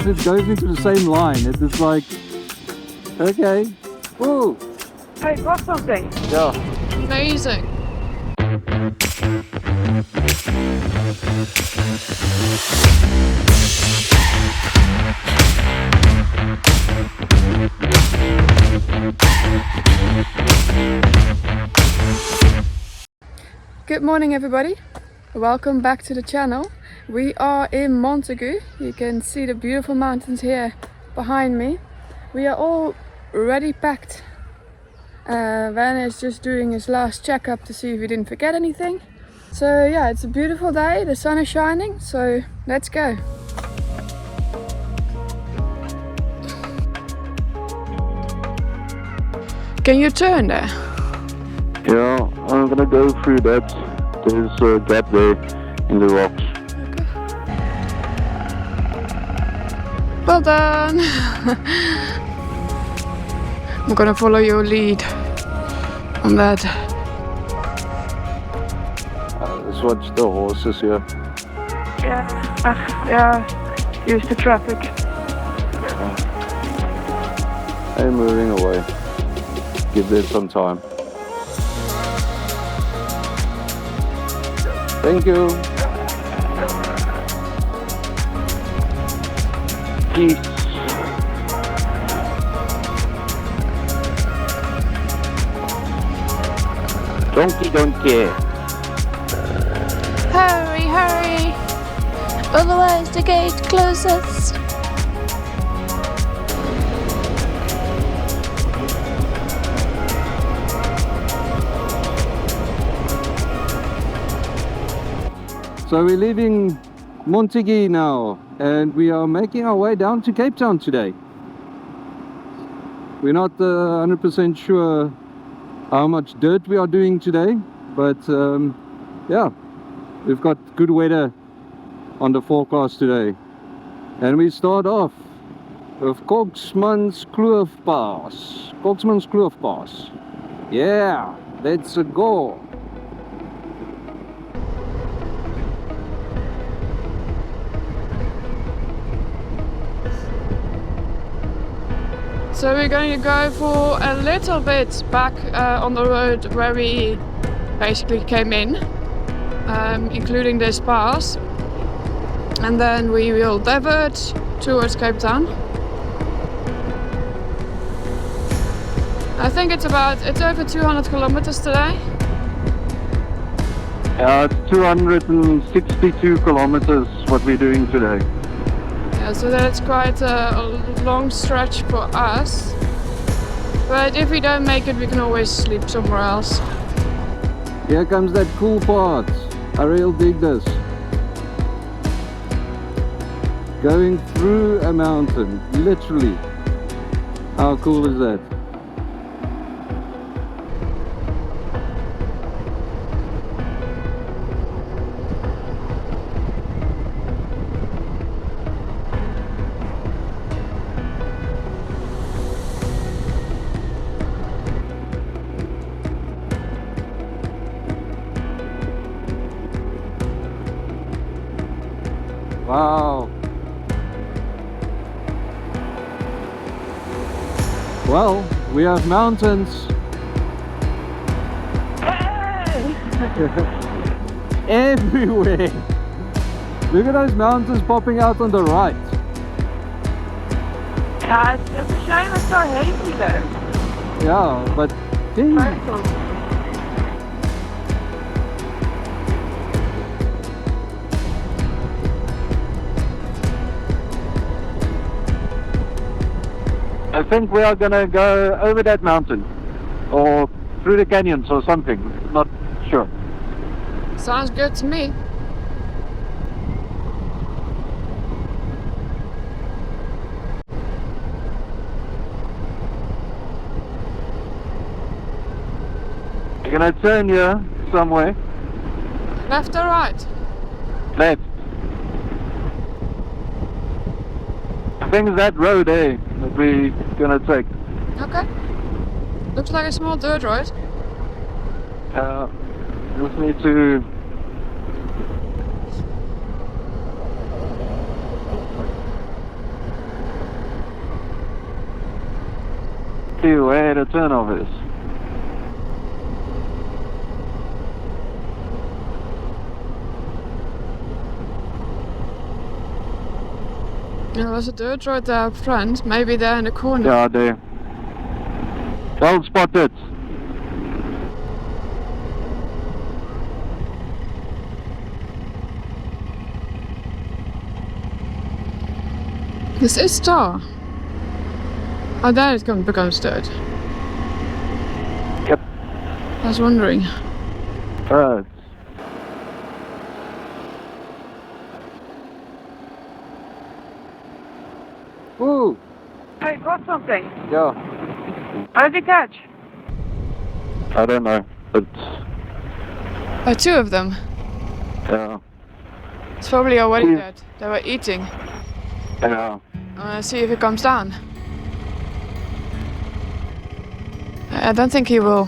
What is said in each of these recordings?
it goes into the same line. It is like, okay, woo. Hey, got something? Yeah. Amazing. Good morning everybody, welcome back to the channel. We are in Montagu. You can see the beautiful mountains here behind me. We are all ready packed. Van is just doing his last checkup to see if he didn't forget anything. So yeah, it's a beautiful day, the sun is shining, so let's go. Can you turn there? Yeah, I'm gonna go through that. There's a gap there in the rocks. Okay. Well done! I'm gonna follow your lead on that. Let's watch the horses here. Yeah, use the traffic. I'm moving away. Give this some time. Thank you. Peace. Donkey don't care. Hurry, hurry! Otherwise the gate closes. So we're leaving Montagu now and we are making our way down to Cape Town today. We're not 100% sure how much dirt we are doing today, but yeah, we've got good weather on the forecast today. And we start off with Franschhoek Pass. Franschhoek Pass. Yeah, let's go. So we're going to go for a little bit back on the road where we basically came in, including this pass, and then we will divert towards Cape Town. I think it's over 200 kilometers today. It's 262 kilometers what we're doing today. Yeah, so that's quite a long stretch for us. But if we don't make it, we can always sleep somewhere else. Here comes that cool part. I really dig this. Going through a mountain, literally. How cool is that? Wow. Well, we have mountains everywhere. Look at those mountains popping out on the right. Yeah, it's a shame it's so hazy though. Yeah, but dang. I think we are gonna go over that mountain or through the canyons or something. Not sure. Sounds good to me. You're gonna turn here somewhere. Left or right? Left. I think it's that road there that we're gonna take. Okay. Looks like a small dirt road. Just need to see where the turnover is. Yeah, there's a dirt road there up front. Maybe there in the corner. Yeah, there. Well spotted. This is tar. Oh, there it becomes dirt. Yep. I was wondering. Woo! I got something. Yeah. What did you catch? I don't know, but Two of them. yeah, It's probably already Yeah. dead. They were eating. yeah. See if it comes down. I don't think he will.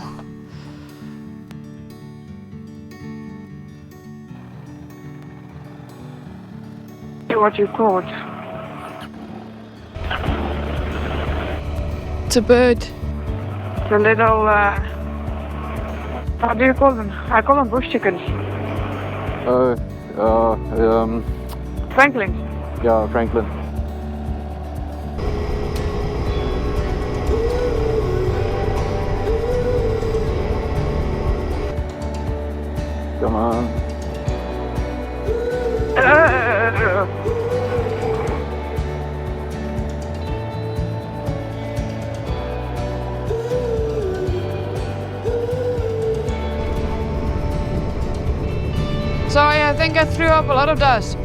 See what you caught. It's a bird. The little, how do you call them? I call them bush chickens. Franklin. Yeah, Franklin. Come on. Sorry, I think I threw up a lot of dust.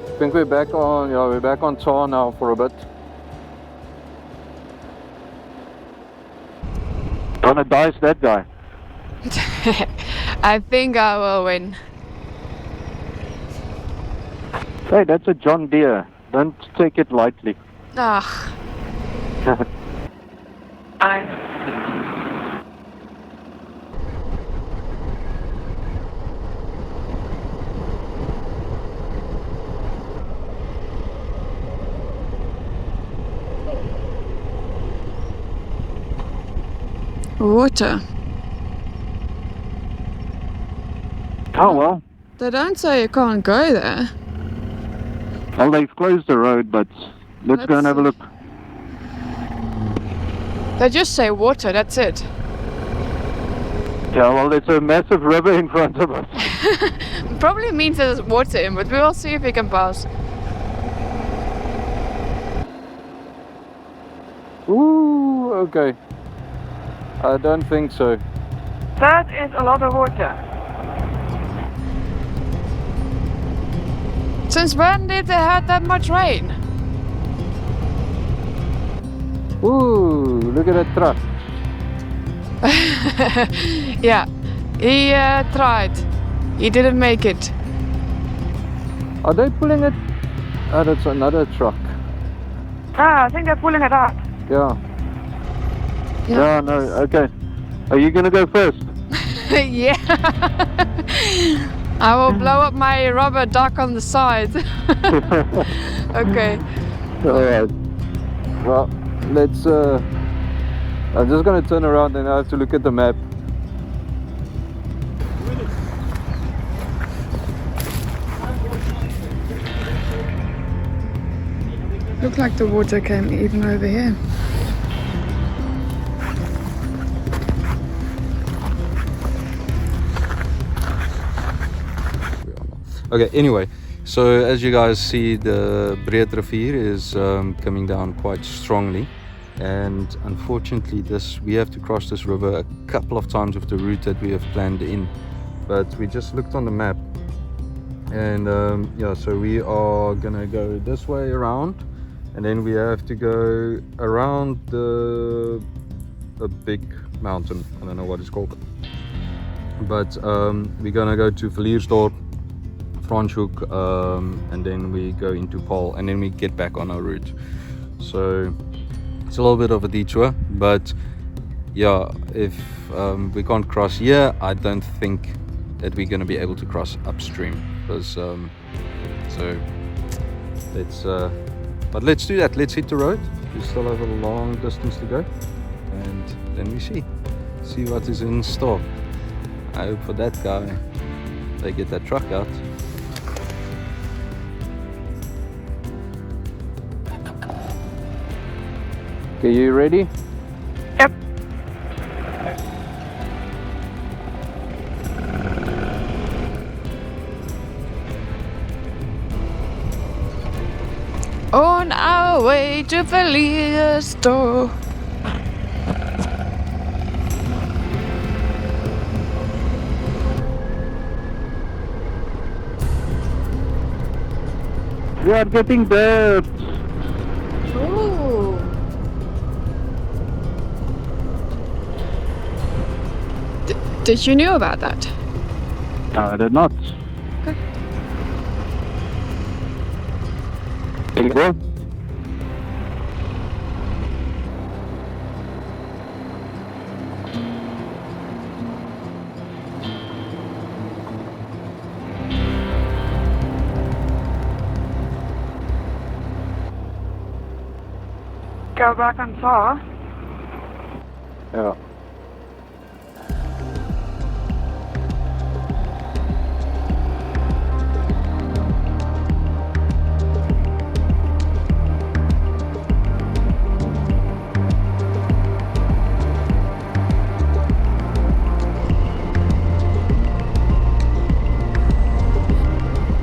I think we're back on, yeah, we're back on tar now for a bit. Gonna dice that guy. I think I will win. Hey, that's a John Deere. Don't take it lightly. Ah, water. Oh well. They don't say you can't go there. Well, they've closed the road, but let's go and have a look. They just say water, that's it. Yeah, well, there's a massive river in front of us. Probably means there's water in, but we'll see if we can pass. Ooh, okay. I don't think so. That is a lot of water. Since when did they have that much rain? Ooh, look at that truck. Yeah, he tried. He didn't make it. Are they pulling it? Oh, that's another truck. Ah, I think they're pulling it out. Yeah. Yeah, no, okay. Are you gonna go first? Yeah. I will blow up my rubber duck on the side. Okay. Alright. Well, let's I'm just gonna turn around and I have to look at the map. Looked like the water came even over here. Okay, anyway, so as you guys see, the Breedrivier is coming down quite strongly. and unfortunately we have to cross this river a couple of times with the route that we have planned in. But we just looked on the map, and yeah, so we are gonna go this way around, and then we have to go around a big mountain. I don't know what it's called, but we're gonna go to Villierdorp, Franschhoek, and then we go into Paarl, and then we get back on our route. So it's a little bit of a detour, but yeah, if we can't cross here, I don't think that we're going to be able to cross upstream, because so let's but let's do that. Let's hit the road. We still have a long distance to go, and then we see what is in store. I hope for that guy they get that truck out. Okay, you ready? Yep. On our way to Villierdorp. We are getting dirt. Ooh. Did you know about that? No, I did not. Okay. There you go. Go back and forth. Yeah.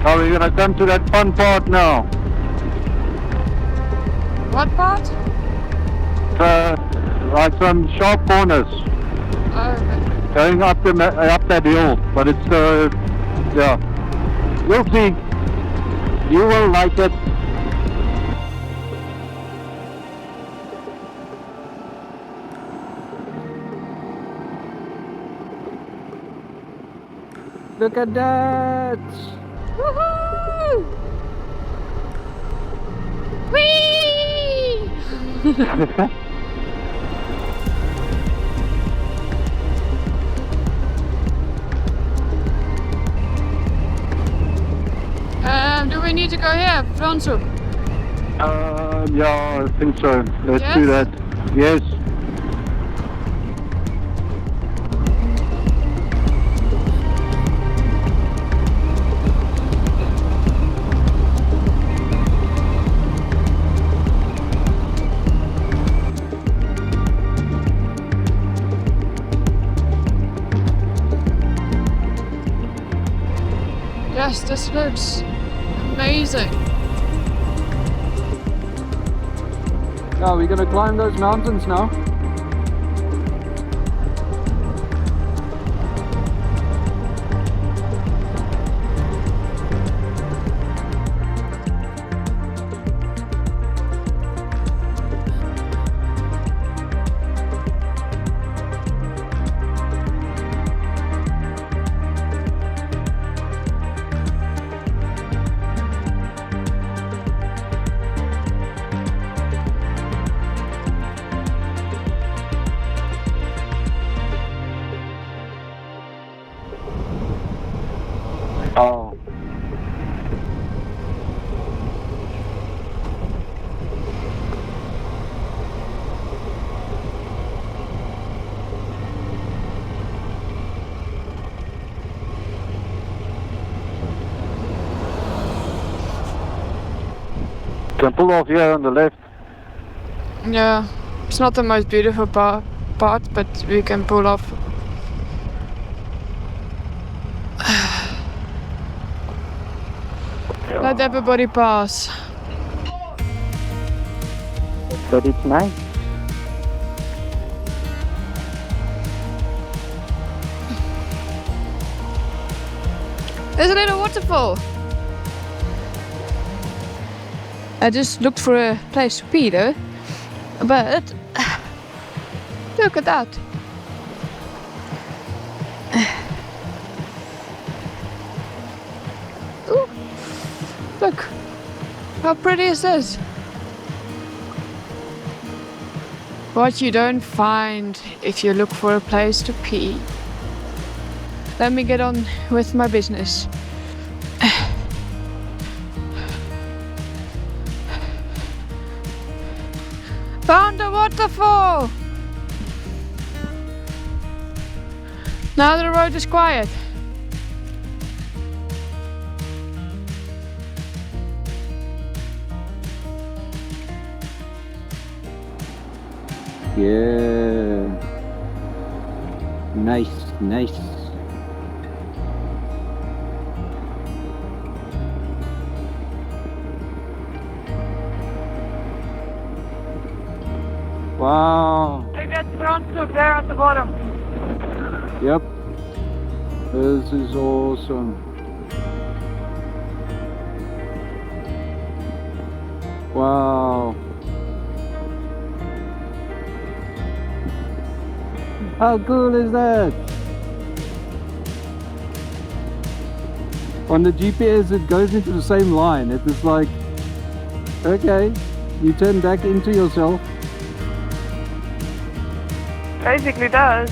Are we gonna come to that fun part now? What part? Like some sharp corners Oh, okay. going up that hill, but it's yeah. You'll see. You will like it. Look at that! Woohoo! Whee! Do we need to go here, Franschhoek? Yeah, I think so. Let's Yes? do that. Yes. Yes, this looks amazing. Yeah, we're gonna climb those mountains now. Oh. Can pull off here on the left. Yeah, it's not the most beautiful part, but we can pull off. Let everybody pass. But it's nice. There's a little waterfall. I just looked for a place to pee though. But look at that. Ooh, look. How pretty is this? What you don't find if you look for a place to pee. Let me get on with my business. Found a waterfall! Now the road is quiet. Yeah. Nice, nice. Wow. Hey, that's Franschhoek there at the bottom. Yep. This is awesome. Wow. How cool is that? On the GPS it goes into the same line. It is like, okay, you turn back into yourself. Basically does.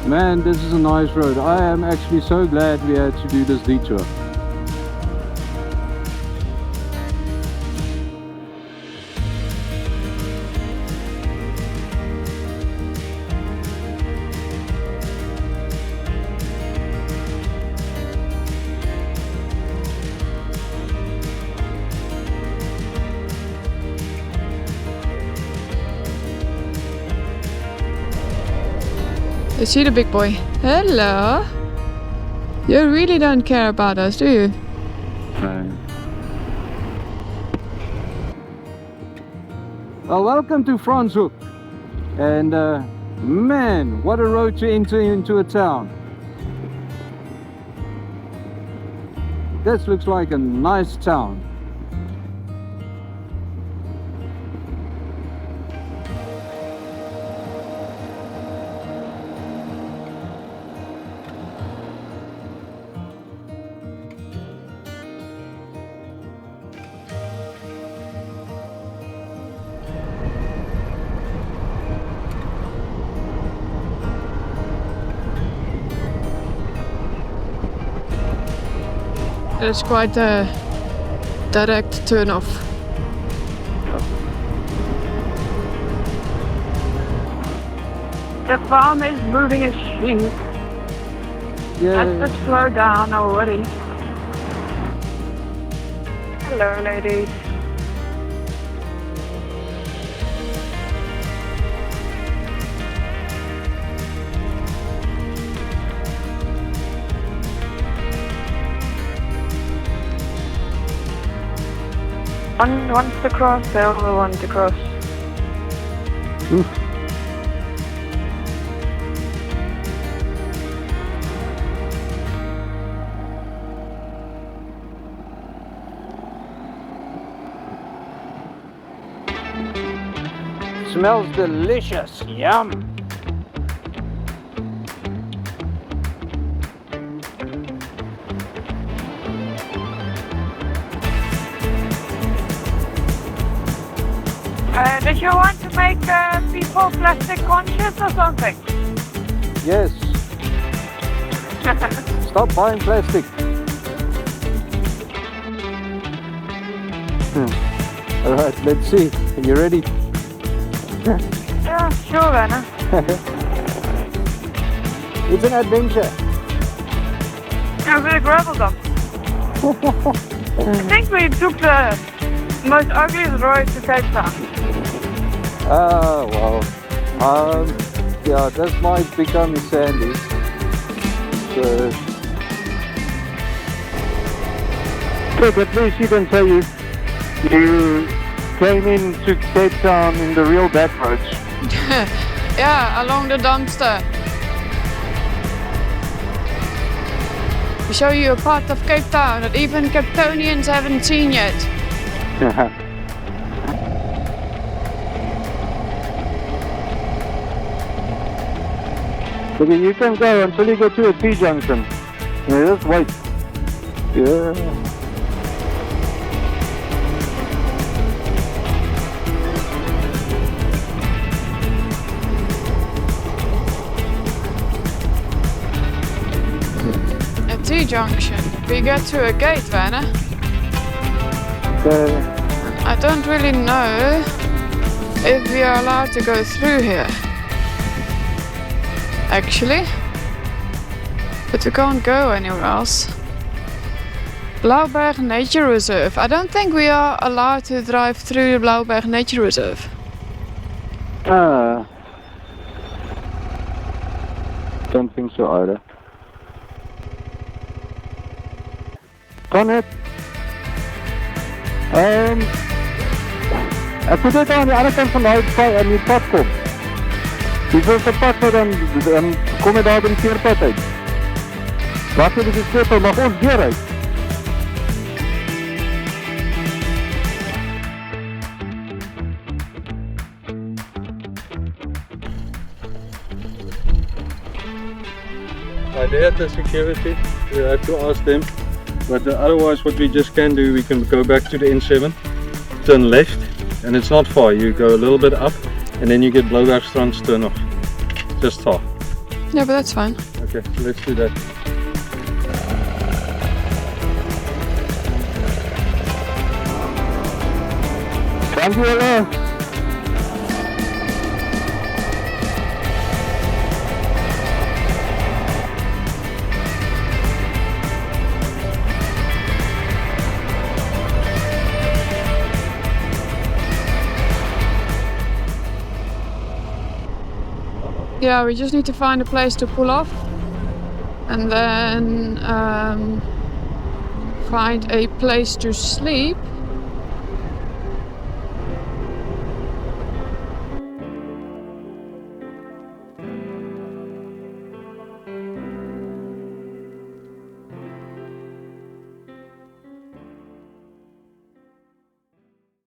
Man, this is a nice road. I am actually so glad we had to do this detour. You see the big boy? Hello. You really don't care about us, do you? No. Well, welcome to Franschhoek. And man, what a road to enter into a town. This looks like a nice town. It's quite a direct turn off. The farm is moving a sheep. Yeah. Let's just slow down already. Hello, ladies. One wants to cross, the other one to cross. Oof. Smells delicious. Yum. Did you want to make people plastic conscious or something? Yes. Stop buying plastic. Alright, let's see. Are you ready? Yeah, sure, Anna. It's an adventure. I'm gonna gravel them. I think we took the most ugliest road to Cape Town. Oh, well. yeah, this might become sandy. So, But at least you can say you came into Cape Town in the real back roads. Yeah, along the dumpster. We show you a part of Cape Town that even Capetonians haven't seen yet. Okay, you can go until you get to a T-junction. Yeah, just wait. Yeah. A T-junction. We get to a gate, Werner. I don't really know if we are allowed to go through here. Actually. But we can't go anywhere else. Blauwberg Nature Reserve. I don't think we are allowed to drive through the Blauwberg Nature Reserve. Don't think so either. Kan het? Ek moet net aan die ander kant van die pad kom. Die volgende pad dan kom je daar by die keerpad uit. Wat moet die sleutel mag ons deur uit? I dare the security, we have to ask them. But otherwise what we just can do, we can go back to the N7, turn left, and it's not far. You go a little bit up and then you get Blauwbergstrand turn off. Just far. Yeah, but that's fine. Okay, let's do that. Dank u wel. Yeah, we just need to find a place to pull off and then find a place to sleep.